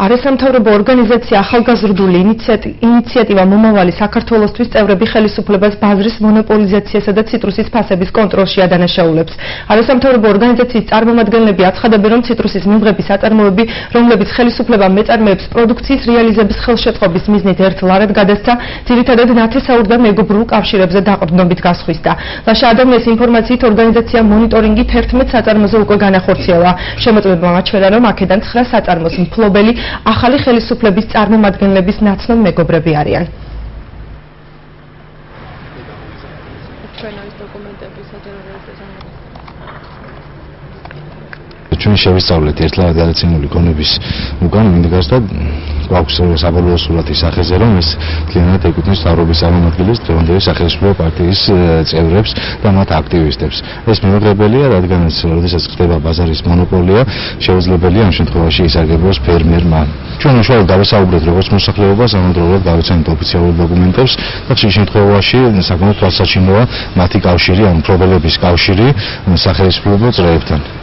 არასამთავრობო ორგანიზაცია ახალგაზრდული ინიციატივა მომავალი საქართველოსთვის წევრები ხელისუფლებას ბაზრის მონოპოლიზაციასა და ციტრუსის ფასების კონტროლში ადანაშაულებს. არასამთავრობო ორგანიზაციის წარმომადგენლები აცხადებენ, რომ ციტრუსის მიმღების საწარმოები, რომლებიც ხელისუფლებამ მეწარმეებს პროდუქციის რეალიზების ხელშეწყობის მიზნით ერთ ლარად გადასცა, ძირითადად ნათესაურ და მეგობრულ კავშირებზე დაყრდნობით გასხვისდა. ლაშა ადამიანის ინფორმაციით ორგანიზაციამ მონიტორინგით 11 საწარმოზე უკვე განახორციელა. შემოწმებამ აჩვენა, რომ აქედან 9 საწარმოს მფლობელი ახალი ხელისუფლების წარმომადგენლების ნაცნობ მეგობრები არიან. ჩვენ შევისწავლეთ ერთლავად გადაცემული გონების უკან მინდას და გვაქვს საბოლოო სურათი სახეზე, რომ ეს მთლიანად ეკუთვნის მთავრობის წარმომადგენლის დღევანდელი სახელმწიფო პარტიის წევრებს და მათ აქტივისტებს. ეს მიუღებელია, რადგანაც როდესაც ხდება ბაზარის მონოპოლია, შეუძლებელია ამ შემთხვევაში ისარგებლოს ფერმერმა. ჩვენ უშუალოდ დავესაუბრეთ როგორც მოსახლეობას, ამავდროულად გავიცანთ ოფიციალურ დოკუმენტებს და ხშირ შემთხვევაში საკმაოდ თვალსაჩინოა მათი კავშირი, ამ მფლობელების კავშირი სახელმწიფო წრეებთან.